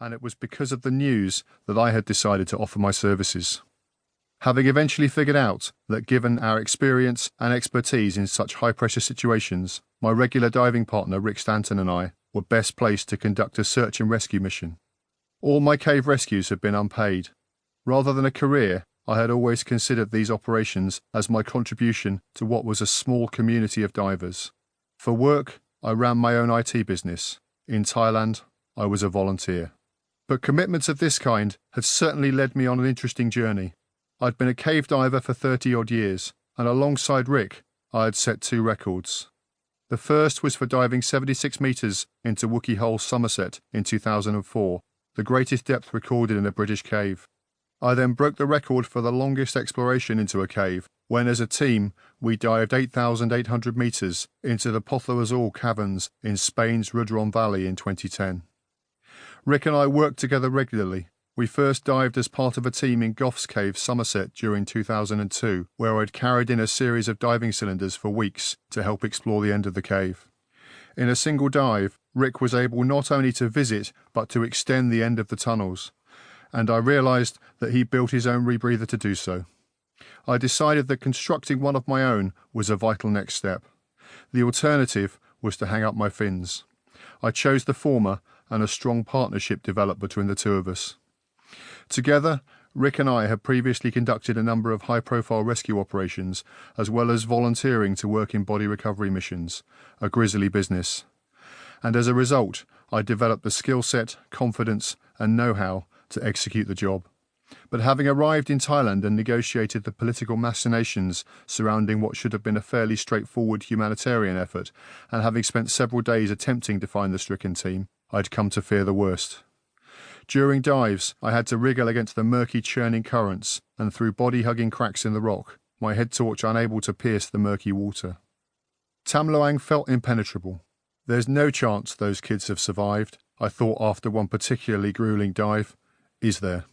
and it was because of the news that I had decided to offer my services. Having eventually figured out that given our experience and expertise in such high-pressure situations, my regular diving partner Rick Stanton and I were best placed to conduct a search and rescue mission. All my cave rescues had been unpaid. Rather than a career, I had always considered these operations as my contribution to what was a small community of divers. For work, I ran my own IT business. In Thailand, I was a volunteer. But commitments of this kind had certainly led me on an interesting journey. I'd been a cave diver for 30-odd years, and alongside Rick, I had set 2 records. The first was for diving 76 metres into Wookey Hole, Somerset in 2004, the greatest depth recorded in a British cave. I then broke the record for the longest exploration into a cave, when as a team we dived 8,800 metres into the Pozo Azul caverns in Spain's Rudron Valley in 2010. Rick and I worked together regularly. We first dived as part of a team in Goff's Cave, Somerset during 2002, where I'd carried in a series of diving cylinders for weeks to help explore the end of the cave. In a single dive, Rick was able not only to visit but to extend the end of the tunnels, and I realised that he built his own rebreather to do so. I decided that constructing one of my own was a vital next step. The alternative was to hang up my fins. I chose the former, and a strong partnership developed between the two of us. Together, Rick and I had previously conducted a number of high-profile rescue operations, as well as volunteering to work in body recovery missions, a grisly business. And as a result, I developed the skill set, confidence, and know-how to execute the job. But having arrived in Thailand and negotiated the political machinations surrounding what should have been a fairly straightforward humanitarian effort, and having spent several days attempting to find the stricken team, I'd come to fear the worst. During dives, I had to wriggle against the murky churning currents and through body-hugging cracks in the rock, my head torch unable to pierce the murky water. Tham Luang felt impenetrable. There's no chance those kids have survived, I thought after one particularly grueling dive. Is there?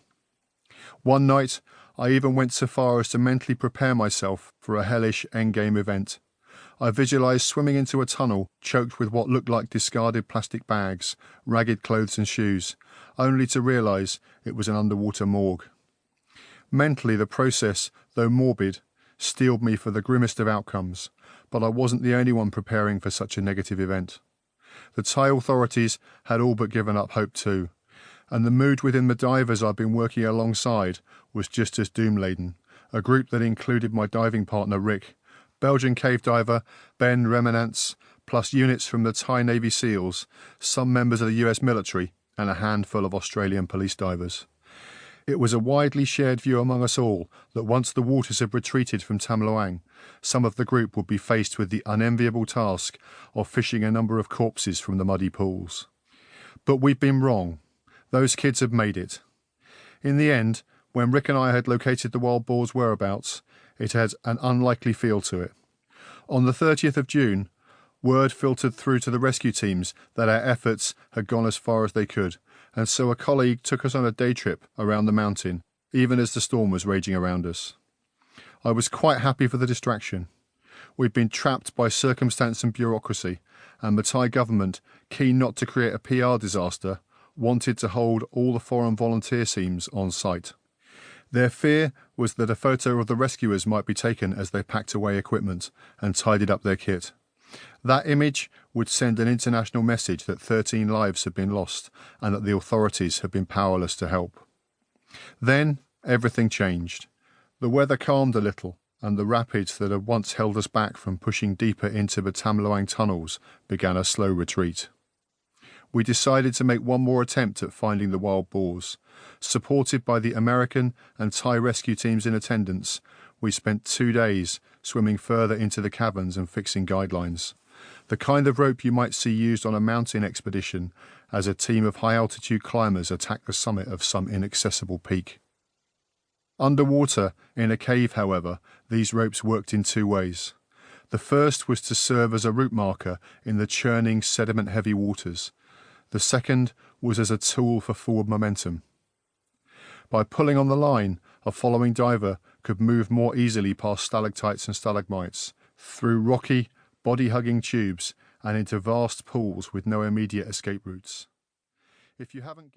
One night, I even went so far as to mentally prepare myself for a hellish endgame event. I visualised swimming into a tunnel choked with what looked like discarded plastic bags, ragged clothes and shoes, only to realise it was an underwater morgue. Mentally, the process, though morbid, steeled me for the grimmest of outcomes, but I wasn't the only one preparing for such a negative event. The Thai authorities had all but given up hope too, and the mood within the divers I'd been working alongside was just as doom-laden, a group that included my diving partner Rick, Belgian cave diver Ben Remanence, plus units from the Thai Navy SEALs, some members of the US military, and a handful of Australian police divers. It was a widely shared view among us all that once the waters had retreated from Tham Luang, some of the group would be faced with the unenviable task of fishing a number of corpses from the muddy pools. But we'd been wrong. Those kids had made it. In the end, when Rick and I had located the Wild Boars' whereabouts, it had an unlikely feel to it. On the 30th of June, word filtered through to the rescue teams that our efforts had gone as far as they could, and so a colleague took us on a day trip around the mountain, even as the storm was raging around us. I was quite happy for the distraction. We'd been trapped by circumstance and bureaucracy, and the Thai government, keen not to create a PR disaster, wanted to hold all the foreign volunteer teams on site. Their fear was that a photo of the rescuers might be taken as they packed away equipment and tidied up their kit. That image would send an international message that 13 lives had been lost and that the authorities had been powerless to help. Then everything changed. The weather calmed a little, and the rapids that had once held us back from pushing deeper into the Tham Luang tunnels began a slow retreat. We decided to make one more attempt at finding the Wild Boars. Supported by the American and Thai rescue teams in attendance, we spent 2 days swimming further into the caverns and fixing guidelines, the kind of rope you might see used on a mountain expedition as a team of high-altitude climbers attack the summit of some inaccessible peak. Underwater, in a cave, however, these ropes worked in 2 ways. The first was to serve as a route marker in the churning, sediment-heavy waters. The second was as a tool for forward momentum. By pulling on the line, a following diver could move more easily past stalactites and stalagmites, through rocky, body-hugging tubes, and into vast pools with no immediate escape routes. If you haven't